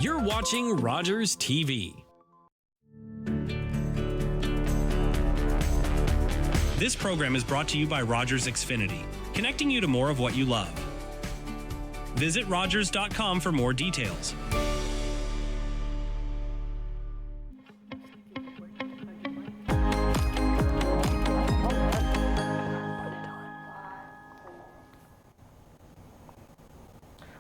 You're watching Rogers TV. This program is brought to you by Rogers Xfinity, connecting you to more of what you love. Visit Rogers.com for more details.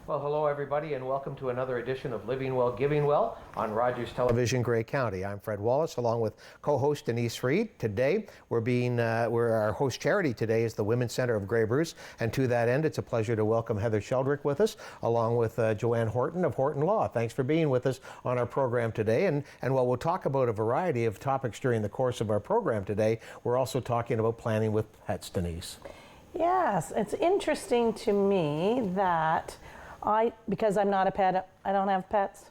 Well, hello everybody, and welcome to another edition of Living Well, Giving Well on Rogers Television, Grey County. I'm Fred Wallace, along with co-host Denise Reid. Today, our host charity today is the Women's Centre of Grey Bruce, and to that end, it's a pleasure to welcome Heather Sheldrick with us, along with Joanne Horton of Horton Law. Thanks for being with us on our program today, and while we'll talk about a variety of topics during the course of our program today, we're also talking about planning with pets, Denise. Yes, it's interesting to me that because I'm not a pet, I don't have pets.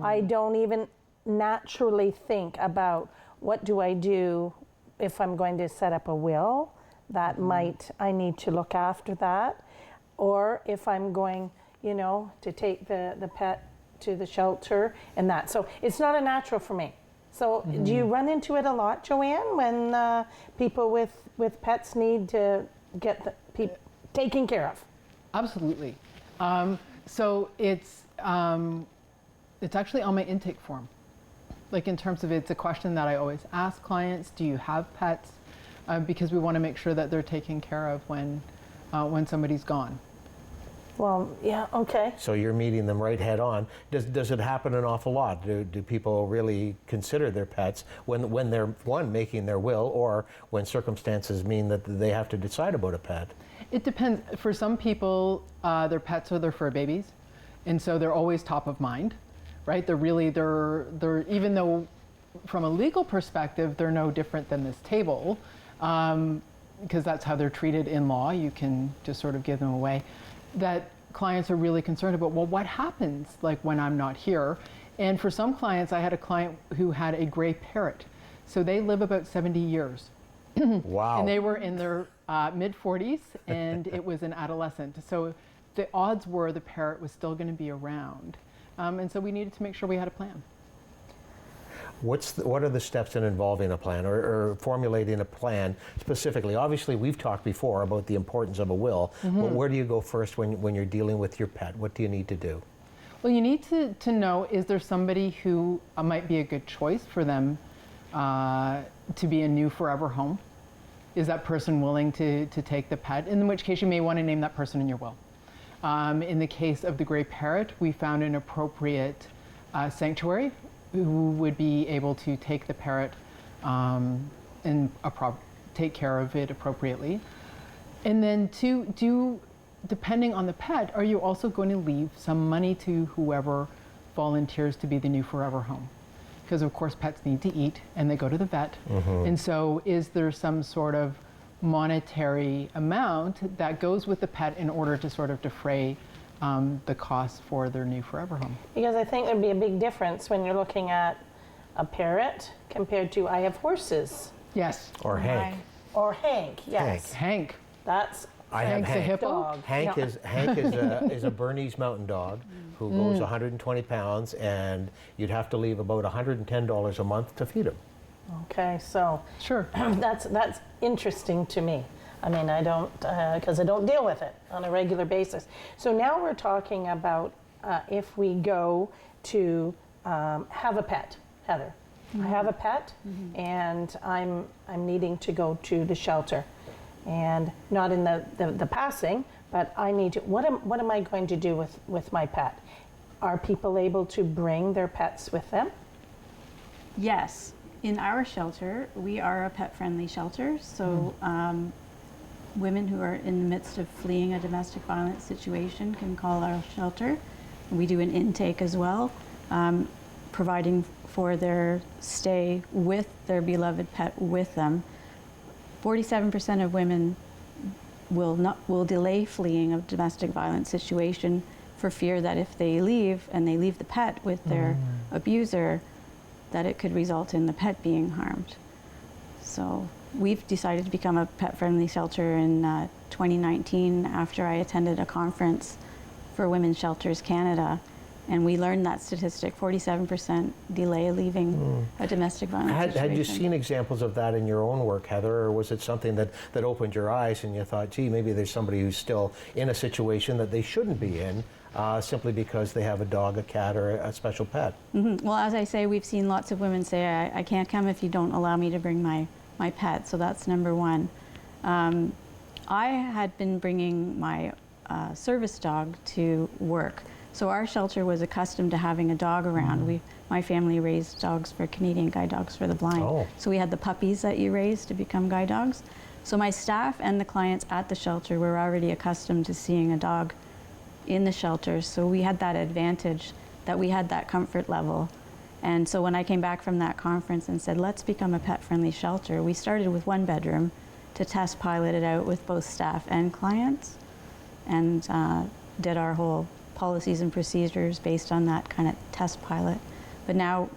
I don't even naturally think about what do I do if I'm going to set up a will that I need to look after that, or if I'm going, to take the pet to the shelter and that. So it's not a natural for me. So do you run into it a lot, Joanne, when people with pets need to get taken care of? Absolutely. So it's actually on my intake form. Like, in terms of, it's a question that I always ask clients: do you have pets? Because we want to make sure that they're taken care of when somebody's gone. Well, yeah, okay. So you're meeting them right head on. Does it happen an awful lot? Do people really consider their pets when they're, making their will, or when circumstances mean that they have to decide about a pet? It depends. For some people, their pets are their fur babies, and so they're always top of mind, right? They're even though from a legal perspective, they're no different than this table, because that's how they're treated in law. You can just sort of give them away. That clients are really concerned about, well, what happens like when I'm not here? And for some clients, I had a client who had a gray parrot. So they live about 70 years. Wow. And they were in their mid-40s, and it was an adolescent. So the odds were the parrot was still going to be around. And so we needed to make sure we had a plan. What are the steps in involving a plan or formulating a plan specifically? Obviously, we've talked before about the importance of a will, but where do you go first when you're dealing with your pet? What do you need to do? Well, you need to know, is there somebody who might be a good choice for them to be a new forever home? Is that person willing to take the pet? In which case you may want to name that person in your will. In the case of the gray parrot, we found an appropriate sanctuary who would be able to take the parrot and take care of it appropriately. And then depending on the pet, are you also going to leave some money to whoever volunteers to be the new forever home? Because of course pets need to eat and they go to the vet. And so is there some sort of monetary amount that goes with the pet in order to sort of defray the costs for their new forever home? Because I think there'd be a big difference when you're looking at a parrot compared to, I have horses. Yes. Or Hank. Or Hank, yes. Hank. That's Hank's a hippo. dog. Hank is a Bernese mountain dog who goes 120 pounds, and you'd have to leave about $110 a month to feed him. Okay, so sure, that's interesting to me. I mean, I don't, because I don't deal with it on a regular basis. So now we're talking about if we go to have a pet, Heather. I have a pet, and I'm needing to go to the shelter, and not in the passing, but I need to. What am I going to do with my pet? Are people able to bring their pets with them? Yes. In our shelter, we are a pet-friendly shelter, so women who are in the midst of fleeing a domestic violence situation can call our shelter. We do an intake as well, providing for their stay with their beloved pet with them. 47% of women will delay fleeing a domestic violence situation for fear that if they leave and they leave the pet with their abuser, that it could result in the pet being harmed. So we've decided to become a pet-friendly shelter in 2019 after I attended a conference for Women's Shelters Canada, And we learned that statistic, 47% delay leaving a domestic violence situation. Had you seen examples of that in your own work, Heather, or was it something that opened your eyes and you thought, gee, maybe there's somebody who's still in a situation that they shouldn't be in simply because they have a dog, a cat, or a special pet? Well, as I say, we've seen lots of women say, I can't come if you don't allow me to bring my pet, so that's number one. I had been bringing my service dog to work. So our shelter was accustomed to having a dog around. My family raised dogs for Canadian guide dogs for the blind. Oh. So we had the puppies that you raise to become guide dogs. So my staff and the clients at the shelter were already accustomed to seeing a dog in the shelter. So we had that advantage that we had that comfort level. And so when I came back from that conference and said, let's become a pet-friendly shelter, we started with 1 bedroom to test pilot it out with both staff and clients, and did our whole policies and procedures based on that kind of test pilot. But now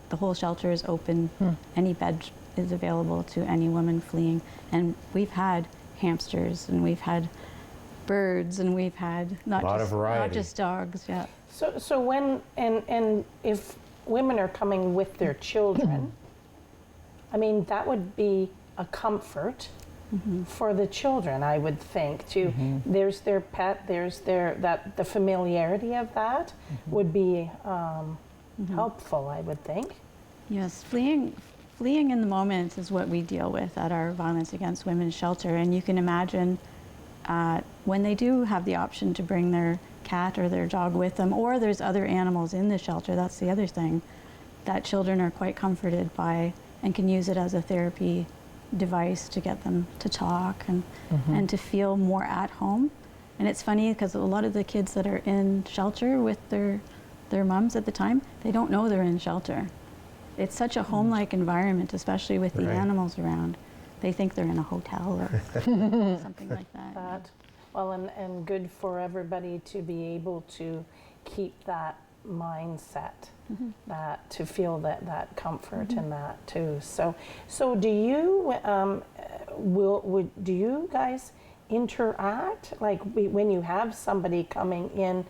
the whole shelter is open. Any bed is available to any woman fleeing. And we've had hamsters, and we've had birds, and we've had not just dogs. Yeah. So when and if women are coming with their children, I mean, that would be a comfort for the children, I would think. There's their pet, there's the familiarity of that would be helpful, I would think. Yes, fleeing in the moment is what we deal with at our Violence Against Women shelter, and you can imagine when they do have the option to bring their cat or their dog with them, or there's other animals in the shelter, that's the other thing, that children are quite comforted by and can use it as a therapy device to get them to talk and to feel more at home. And it's funny because a lot of the kids that are in shelter with their moms at the time, they don't know they're in shelter. It's such a home-like environment, especially with the animals around. They think they're in a hotel or something like that. Well, and good for everybody to be able to keep that mindset, that to feel that comfort and that too. So do you do you guys interact, like when you have somebody coming in?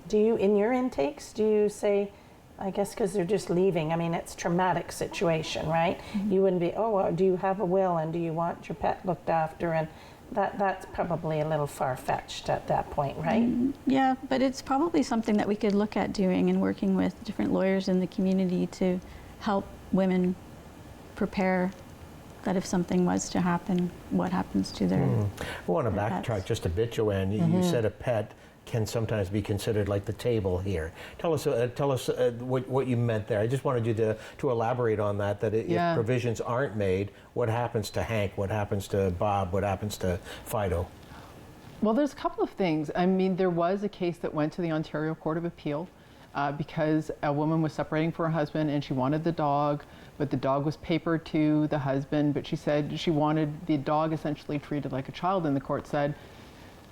Do you, in your intakes, do you say, I guess because they're just leaving, I mean, it's a traumatic situation, right? You wouldn't be, oh, well, do you have a will and do you want your pet looked after? And that's probably a little far-fetched at that point, right? Yeah, but it's probably something that we could look at doing and working with different lawyers in the community to help women prepare that if something was to happen, what happens to their I want to backtrack just a bit, Joanne. You said a pet can sometimes be considered like the table here. Tell us what you meant there. I just wanted you to elaborate on that, if provisions aren't made, what happens to Hank, what happens to Bob, what happens to Fido? Well, there's a couple of things. I mean, there was a case that went to the Ontario Court of Appeal because a woman was separating from her husband and she wanted the dog, but the dog was papered to the husband, but she said she wanted the dog essentially treated like a child, and the court said,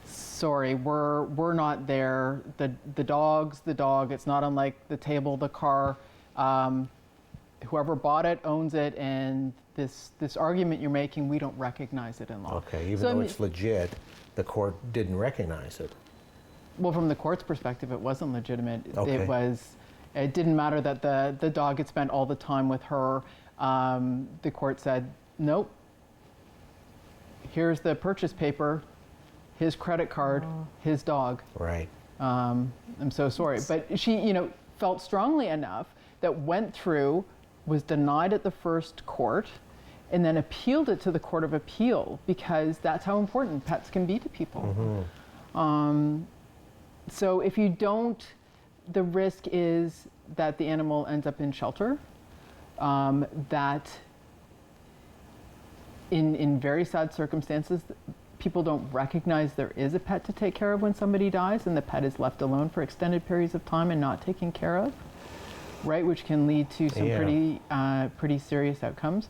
sorry, we're not there. The dog's the dog. It's not unlike the table, the car. Whoever bought it owns it, and this argument you're making, we don't recognize it in law. Okay, even though it's legit, the court didn't recognize it. Well, from the court's perspective, it wasn't legitimate. Okay. It didn't matter that the dog had spent all the time with her. The court said, nope. Here's the purchase paper. His credit card, his dog. Right. I'm so sorry. But she, felt strongly enough that went through, was denied at the first court, and then appealed it to the Court of Appeal because that's how important pets can be to people. So if you don't, the risk is that the animal ends up in shelter, that in very sad circumstances, people don't recognize there is a pet to take care of when somebody dies, and the pet is left alone for extended periods of time and not taken care of, right? Which can lead to some pretty serious outcomes.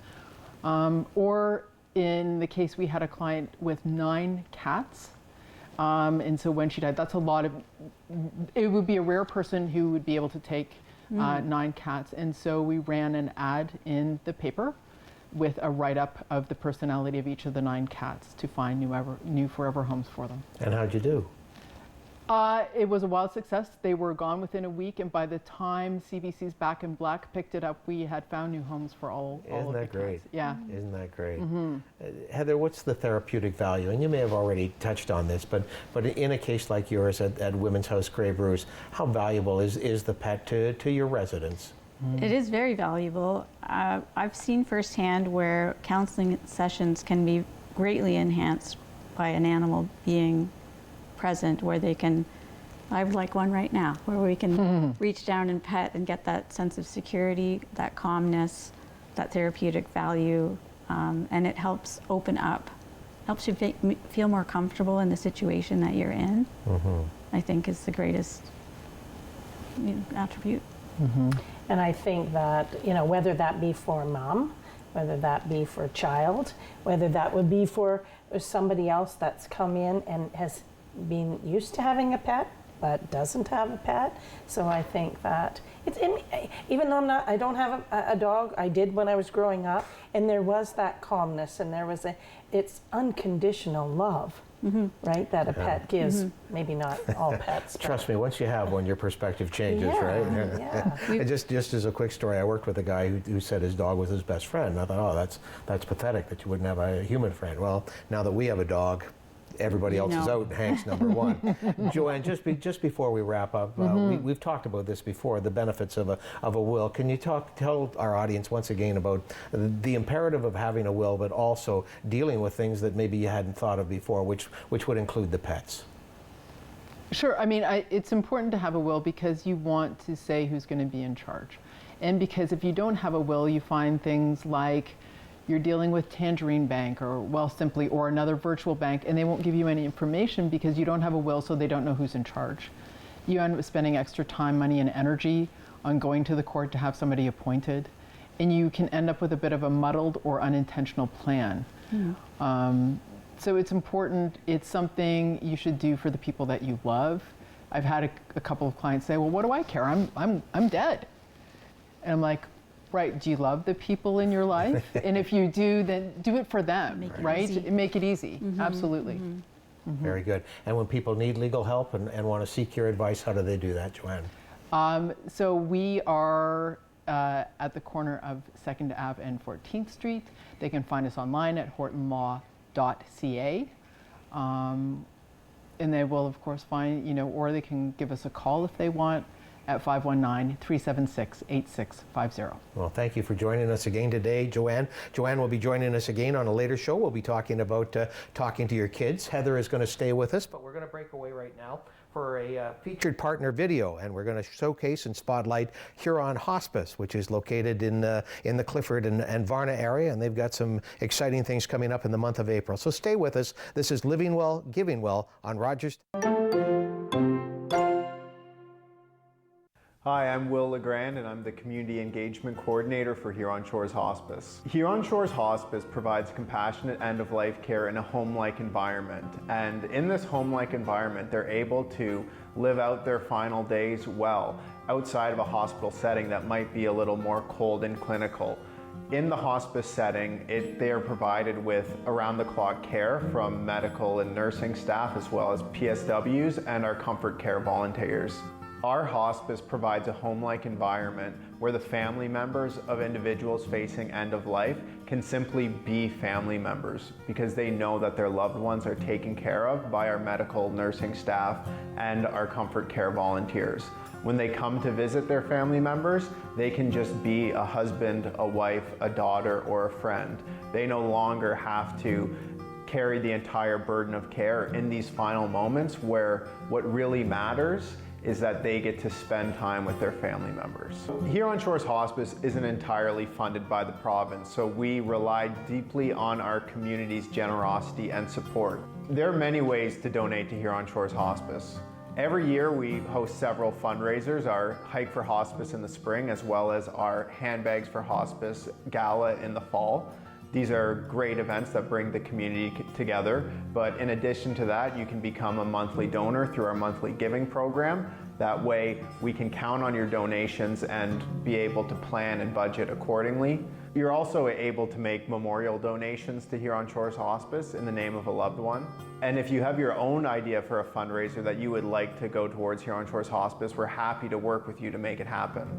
Or in the case, we had a client with 9 cats. And so when she died, that's a lot of, it would be a rare person who would be able to take 9 cats. And so we ran an ad in the paper with a write-up of the personality of each of the 9 cats to find new forever homes for them. And how'd you do? It was a wild success. They were gone within a week, and by the time CBC's Back in Black picked it up, we had found new homes for all of the cats. Isn't that great? Yeah. Isn't that great? Heather, what's the therapeutic value? And you may have already touched on this, but in a case like yours at Women's House Grey Bruce, how valuable is the pet to your residents? It is very valuable. I've seen firsthand where counseling sessions can be greatly enhanced by an animal being present, where they can, I would like one right now, where we can reach down and pet and get that sense of security, that calmness, that therapeutic value, and it helps open up, helps you feel more comfortable in the situation that you're in, I think is the greatest attribute. And I think that, whether that be for mom, whether that be for child, whether that would be for somebody else that's come in and has been used to having a pet but doesn't have a pet. So I think that it's even though I don't have a dog, I did when I was growing up, and there was that calmness, and there was it's unconditional love, right? That a pet gives. Maybe not all pets. Trust me, once you have one, your perspective changes, right? Yeah. And just as a quick story, I worked with a guy who said his dog was his best friend. I thought, oh, that's pathetic that you wouldn't have a human friend. Well, now that we have a dog, everybody else is out and Hank's number one. Joanne, just before we wrap up, we've talked about this before, the benefits of a will. Can you tell our audience once again about the imperative of having a will, but also dealing with things that maybe you hadn't thought of before, which would include the pets? Sure. I mean, it's important to have a will because you want to say who's going to be in charge. And because if you don't have a will, you find things like you're dealing with Tangerine Bank or Wealthsimpli or another virtual bank, and they won't give you any information because you don't have a will, so they don't know who's in charge. You end up spending extra time, money, and energy on going to the court to have somebody appointed, and you can end up with a bit of a muddled or unintentional plan. So it's important. It's something you should do for the people that you love. I've had a couple of clients say, well, what do I care? I'm dead. And I'm like, right, do you love the people in your life? And if you do, then do it for them, right? Make it easy, absolutely. Very good. And when people need legal help and want to seek your advice, how do they do that, Joanne? So we are at the corner of 2nd Ave and 14th Street. They can find us online at hortonlaw.ca. And they will, of course, find, or they can give us a call if they want, at 519-376-8650. Well, thank you for joining us again today, Joanne. Joanne will be joining us again on a later show. We'll be talking about talking to your kids. Heather is going to stay with us, but we're going to break away right now for a featured partner video, and we're going to showcase and spotlight Huron Hospice, which is located in the Clifford and Varna area, and they've got some exciting things coming up in the month of April. So stay with us. This is Living Well, Giving Well on Rogers. Hi, I'm Will LeGrand, and I'm the Community Engagement Coordinator for Huron Shores Hospice. Huron Shores Hospice provides compassionate end-of-life care in a home-like environment. And in this home-like environment, they're able to live out their final days well, outside of a hospital setting that might be a little more cold and clinical. In the hospice setting, they are provided with around-the-clock care from medical and nursing staff, as well as PSWs and our comfort care volunteers. Our hospice provides a home-like environment where the family members of individuals facing end of life can simply be family members because they know that their loved ones are taken care of by our medical nursing staff and our comfort care volunteers. When they come to visit their family members, they can just be a husband, a wife, a daughter, or a friend. They no longer have to carry the entire burden of care in these final moments where what really matters is that they get to spend time with their family members. Huron Shores Hospice isn't entirely funded by the province, so we rely deeply on our community's generosity and support. There are many ways to donate to Huron Shores Hospice. Every year we host several fundraisers, our Hike for Hospice in the spring, as well as our Handbags for Hospice Gala in the fall. These are great events that bring the community together, but in addition to that, you can become a monthly donor through our monthly giving program. That way we can count on your donations and be able to plan and budget accordingly. You're also able to make memorial donations to Huron Shores Hospice in the name of a loved one. And if you have your own idea for a fundraiser that you would like to go towards Huron Shores Hospice, we're happy to work with you to make it happen.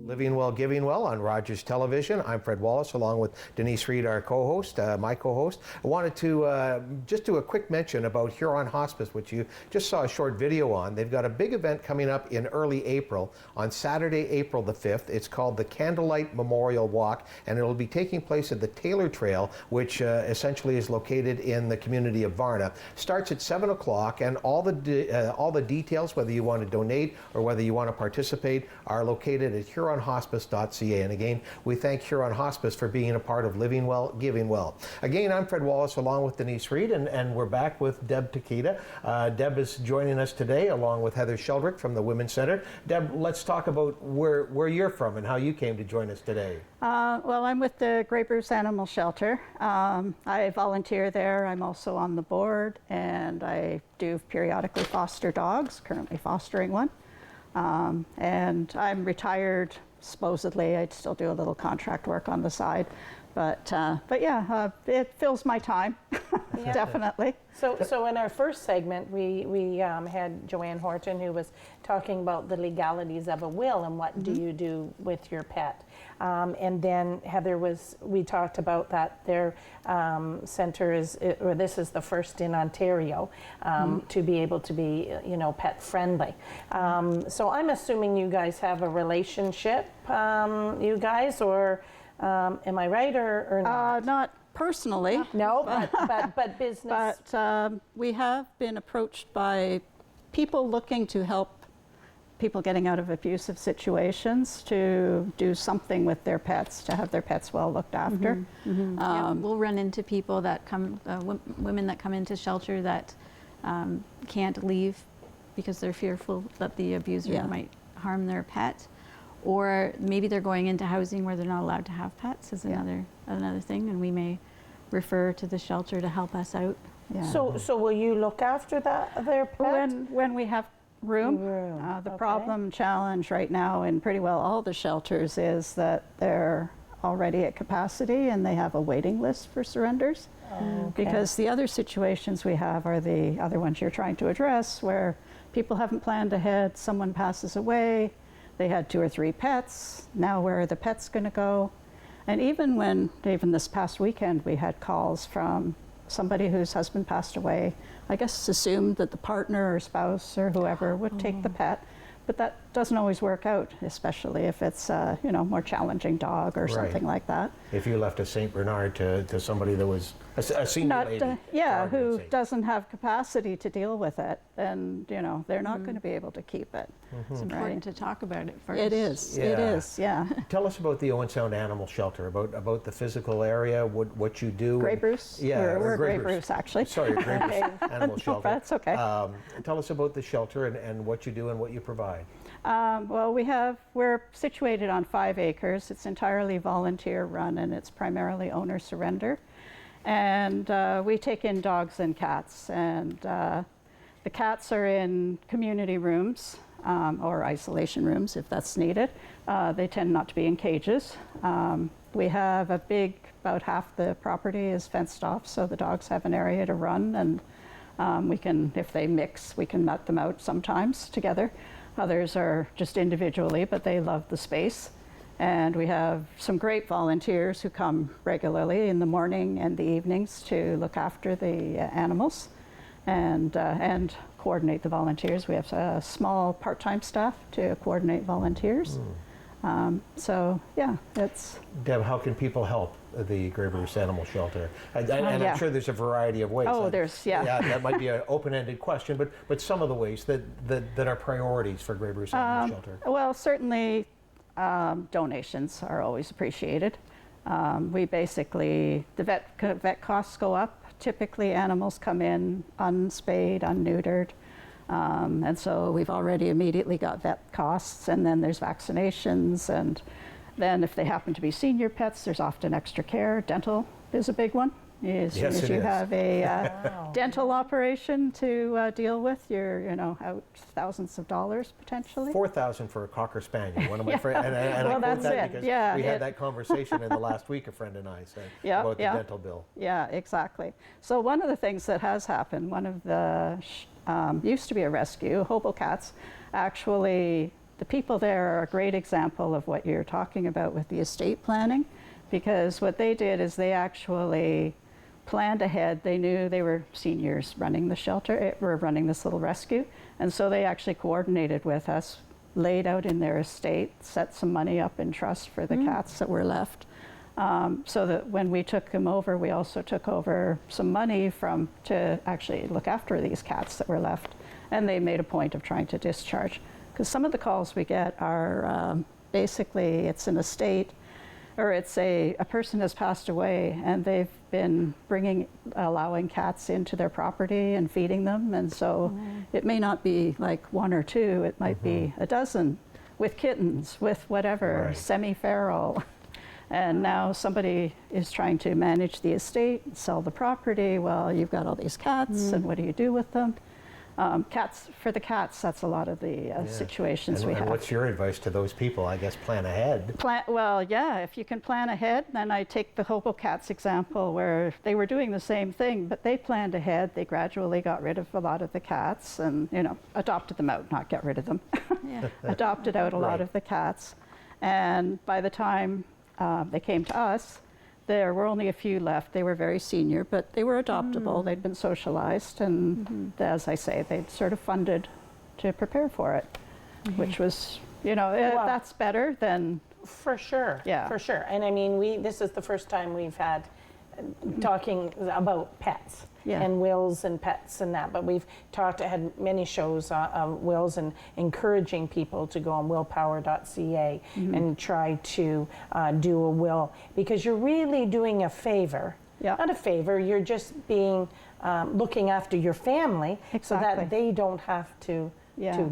Living Well, Giving Well on Rogers Television. I'm Fred Wallace, along with Denise Reid, our co-host, my co-host. I wanted to just do a quick mention about Huron Hospice, which you just saw a short video on. They've got a big event coming up in early April, on Saturday, April the 5th. It's called the Candlelight Memorial Walk, and it'll be taking place at the Taylor Trail, which essentially is located in the community of Varna. Starts at 7 o'clock, and all the details, whether you want to donate or whether you want to participate, are located at huronhospice.ca. And again, we thank Huron Hospice for being a part of Living Well, Giving Well. Again, I'm Fred Wallace, along with Denise Reid, and we're back with Deb Takeda. Deb is joining us today, along with Heather Sheldrick from the Women's Center. Deb, let's talk about where you're from and how you came to join us today. Well, I'm with the Grey Bruce Animal Shelter. I volunteer there. I'm also on the board, and I do periodically foster dogs, currently fostering one. And I'm retired, supposedly. I still do a little contract work on the side. But yeah, it fills my time, definitely. So in our first segment, we had Joanne Horton, who was talking about the legalities of a will and what do you do with your pet. And then Heather we talked about that their center this is the first in Ontario to be able to be, pet friendly. So I'm assuming you guys have a relationship, you guys, or am I right or not? Not personally. No, but business. But we have been approached by people looking to help people getting out of abusive situations to do something with their pets, to have their pets well looked after. Yeah, we'll run into people that come, women that come into shelter that can't leave because they're fearful that the abuser might harm their pet. Or maybe they're going into housing where they're not allowed to have pets is another thing, and we may refer to the shelter to help us out. Yeah. So will you look after their pet? When we have room. The problem challenge right now in pretty well all the shelters is that they're already at capacity and they have a waiting list for surrenders. Because the other situations we have are the other ones you're trying to address, where people haven't planned ahead, someone passes away, they had 2 or 3 pets, now where are the pets going to go? And even this past weekend, we had calls from somebody whose husband passed away, I guess assumed that the partner or spouse or whoever would take the pet, but that doesn't always work out, especially if it's a more challenging dog or something like that. If you left a St. Bernard to somebody that was a senior lady. Who doesn't have capacity to deal with it, then they're not going to be able to keep it. It's important to talk about it first. It is. It is. Yeah. Tell us about the Owen Sound Animal Shelter, about the physical area, what you do. Grey Bruce. Yeah, we're Grey Bruce actually. Sorry, Grey Bruce Animal Shelter. That's okay. Tell us about the shelter and what you do and what you provide. Well, we're situated on 5 acres. It's entirely volunteer run, and it's primarily owner surrender. And we take in dogs and cats, and the cats are in community rooms or isolation rooms if that's needed. They tend not to be in cages. We have about half the property is fenced off, so the dogs have an area to run, and we can, if they mix, we can let them out sometimes together. Others are just individually, but they love the space. And we have some great volunteers who come regularly in the morning and the evenings to look after the animals and coordinate the volunteers. We have a small part-time staff to coordinate volunteers. So yeah, it's... Deb, how can people help the Grey Bruce Animal Shelter? And I'm sure there's a variety of ways. Yeah, that might be an open-ended question, but some of the ways that are priorities for Grey Bruce Animal Shelter. Well, certainly donations are always appreciated. We basically, the vet costs go up. Typically animals come in unspayed, unneutered. And so we've already immediately got vet costs, and then there's vaccinations, and Then if they happen to be senior pets, there's often extra care. Dental is a big one. As soon as you have a dental operation to deal with, you're out thousands of dollars potentially. $4,000 for a Cocker Spaniel. One of my friends, and I quote that because we had that conversation in the last week, a friend and I said, about the dental bill. Yeah, exactly. So one of the things that has happened, one of the, used to be a rescue, hobo cats, actually, the people there are a great example of what you're talking about with the estate planning, because what they did is they actually planned ahead. They knew they were seniors running the shelter, were running this little rescue, and so they actually coordinated with us, laid out in their estate, set some money up in trust for the cats that were left, so that when we took them over, we also took over some money to actually look after these cats that were left, and they made a point of trying to discharge. Because some of the calls we get are basically it's an estate, or it's a person has passed away and they've been allowing cats into their property and feeding them, and so it may not be like one or two, it might be a dozen with kittens, with whatever, semi-feral. And now somebody is trying to manage the estate, sell the property. Well, you've got all these cats, and what do you do with them? For the cats, that's a lot of the situations we have. And what's your advice to those people? I guess plan ahead. Well, yeah, if you can plan ahead, then I take the hobo cats example where they were doing the same thing, but they planned ahead. They gradually got rid of a lot of the cats and, adopted them out, not get rid of them. Adopted out a lot of the cats. And by the time they came to us, there were only a few left. They were very senior, but they were adoptable. They'd been socialized, and as I say, they'd sort of funded to prepare for it, which was, that's better than... For sure. Yeah. For sure. And I mean, this is the first time we've had talking about pets and wills and pets and that, but we've had many shows on wills and encouraging people to go on willpower.ca and try to do a will, because you're really doing a favor. Not a favor, you're just looking after your family so that they don't have to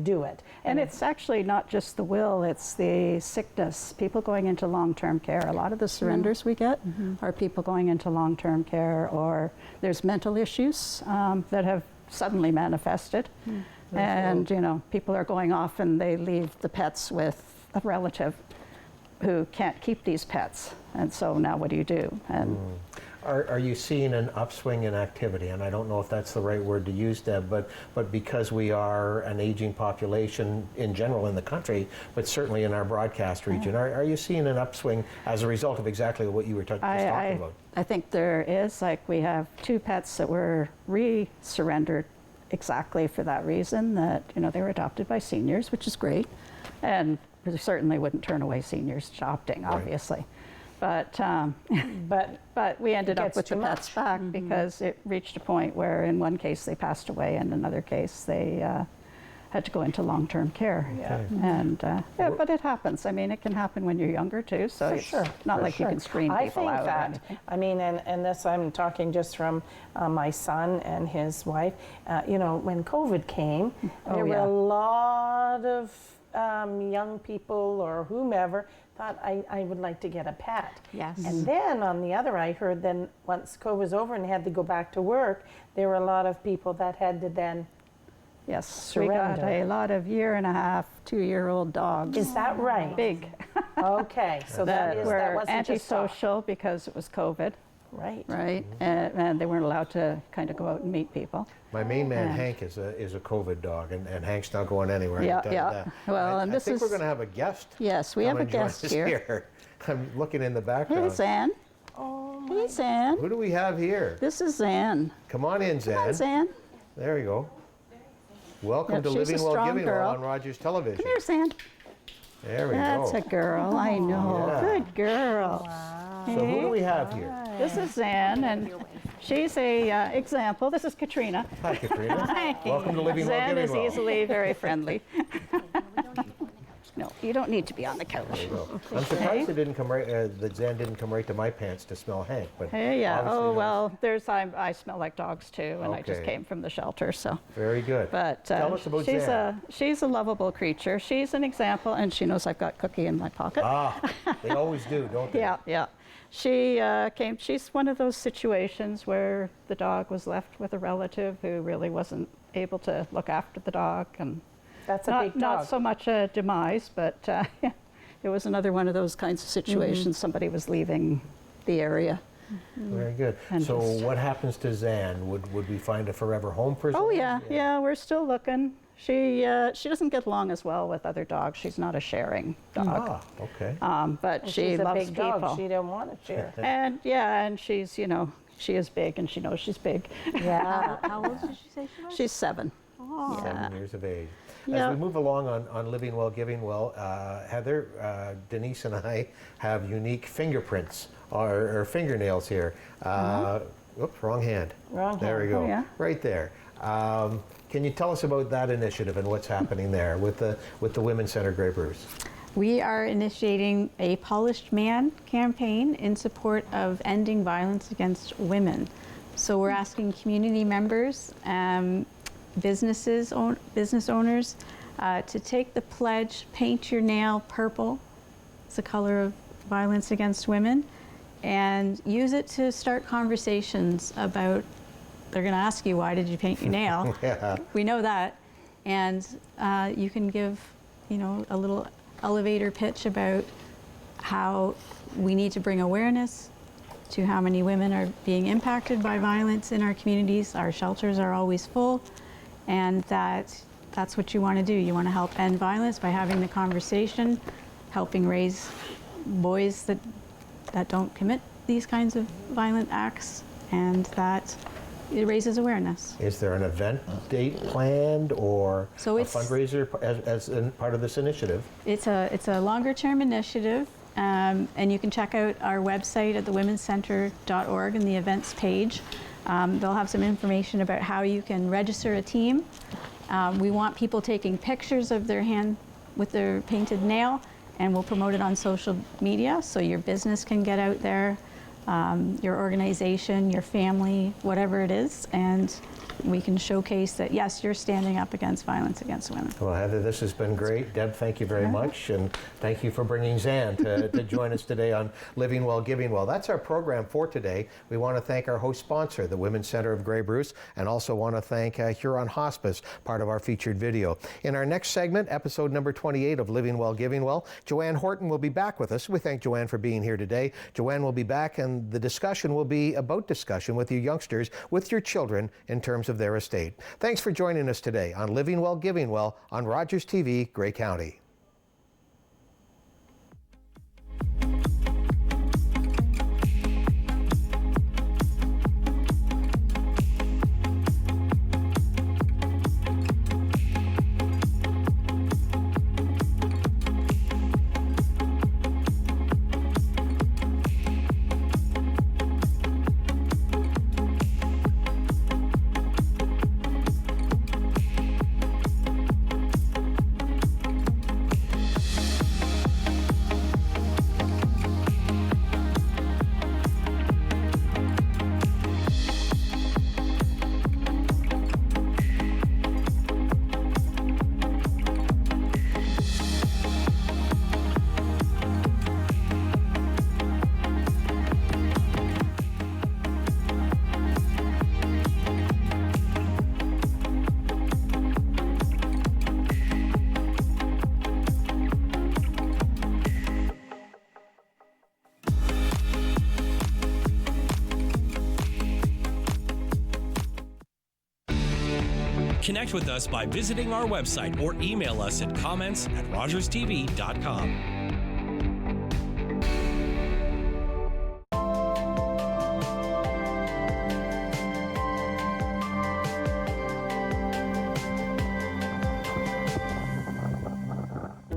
do it. And it's actually not just the will, it's the sickness, people going into long-term care. A lot of the surrenders we get are people going into long-term care, or there's mental issues that have suddenly manifested. And, people are going off and they leave the pets with a relative who can't keep these pets. And so now what do you do? And Are you seeing an upswing in activity? And I don't know if that's the right word to use, Deb, but because we are an aging population in general in the country, but certainly in our broadcast region, are you seeing an upswing as a result of exactly what you were just talking about? I think there is. Like, we have 2 pets that were re-surrendered exactly for that reason, that they were adopted by seniors, which is great, and we certainly wouldn't turn away seniors adopting, obviously. But we ended up with the pets back because it reached a point where in one case they passed away, and in another case they had to go into long-term care. And but it happens. I mean, it can happen when you're younger too, so it's not like you can screen people out. I think that, I mean, and this I'm talking just from my son and his wife, when COVID came, there were a lot of young people or whomever thought, I would like to get a pet. Yes. And then on the other, I heard then once COVID was over and had to go back to work, there were a lot of people that had to then surrender. We got a lot of 1.5, 2-year-old dogs. Is that right? Big. Okay, so that wasn't antisocial because it was COVID. Right. And they weren't allowed to kind of go out and meet people. My main man, Hank, is a COVID dog, and Hank's not going anywhere. Well, and I think we're going to have a guest. Yes, we have a guest here. I'm looking in the background. Hey, Zan. Hey, Zan. Who do we have here? This is Zan. Come on in, Zan. Come on, Zan. There you go. Welcome to Living Well, Giving Well on Rogers Television. Come here, Zan. There we go. That's a girl, I know. Yeah. Good girl. Wow. So who do we have here? This is Zan, and she's a example. This is Katrina. Hi, Katrina. Hi. Welcome to Living Well, Zan Giving is Well. easily very friendly. no, you don't need to be on the couch. There you go. I'm surprised it didn't come right. That Zan didn't come right to my pants to smell Hank. But Hey, yeah. obviously Oh not. well, I smell like dogs too, and I just Okay. came from the shelter, so. Very good. But Tell us about Zan. she's a lovable creature. She's an example, and she knows I've got Cookie in my pocket. They always do, don't they? Yeah, yeah. She's one of those situations where the dog was left with a relative who really wasn't able to look after the dog, and That's a big dog. not so much a demise, but it was another one of those kinds of situations. Somebody was leaving the area. Very good. And So just- what happens to Zan? Would we find a forever home for Zan? Oh yeah, we're still looking. She doesn't get along as well with other dogs. She's not a sharing dog. Okay. But And she she's a loves big people. dog. She don't want to share. And she's, she is big, and she knows she's big. Yeah. How old did she say she was? She's 7. Oh. 7 years of age. Yeah. As we move along on Living Well, Giving Well, Heather, Denise, and I have unique fingerprints or fingernails here. Oops, wrong hand. Wrong There we hand. go. Oh, yeah? Right there. Can you tell us about that initiative and what's happening there with the Women's Center Grey Bruce? We are initiating a Polished Man campaign in support of ending violence against women. So we're asking community members, business owners, to take the pledge, paint your nail purple. It's the color of violence against women, and use it to start conversations about. They're going to ask you, why did you paint your nail? Yeah. We know that. And you can give, a little elevator pitch about how we need to bring awareness to how many women are being impacted by violence in our communities. Our shelters are always full, and that's what you want to do. You want to help end violence by having the conversation, helping raise boys that don't commit these kinds of violent acts, and that it raises awareness. Is there an event date planned or So a it's- fundraiser as part of this initiative? It's a longer term initiative, and you can check out our website at thewomen'scenter.org and the events page. They'll have some information about how you can register a team. We want people taking pictures of their hand with their painted nail, and we'll promote it on social media so your business can get out there, your organization, your family, whatever it is, and we can showcase that, yes, you're standing up against violence against women. Well, Heather, this has been great. Deb, thank you very much, and thank you for bringing Zan to join us today on Living Well, Giving Well. That's our program for today. We want to thank our host sponsor, the Women's Center of Grey Bruce, and also want to thank Huron Hospice, part of our featured video. In our next segment, episode number 28 of Living Well, Giving Well, Joanne Horton will be back with us. We thank Joanne for being here today. Joanne will be back, and the discussion will be about discussion with you youngsters, with your children, in terms of their estate. Thanks for joining us today on Living Well, Giving Well on Rogers TV, Grey County. Connect with us by visiting our website or email us at comments@rogerstv.com.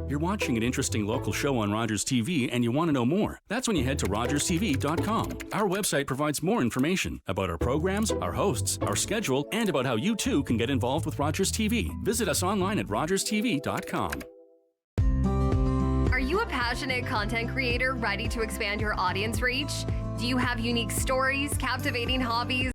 You're watching an interesting local show on Rogers TV and you want to know more. That's when you head to rogerstv.com. Our website provides more information about our programs, our hosts, our schedule, and about how you too can get involved with Rogers TV. Visit us online at rogerstv.com. passionate content creator ready to expand your audience reach? Do you have unique stories, captivating hobbies,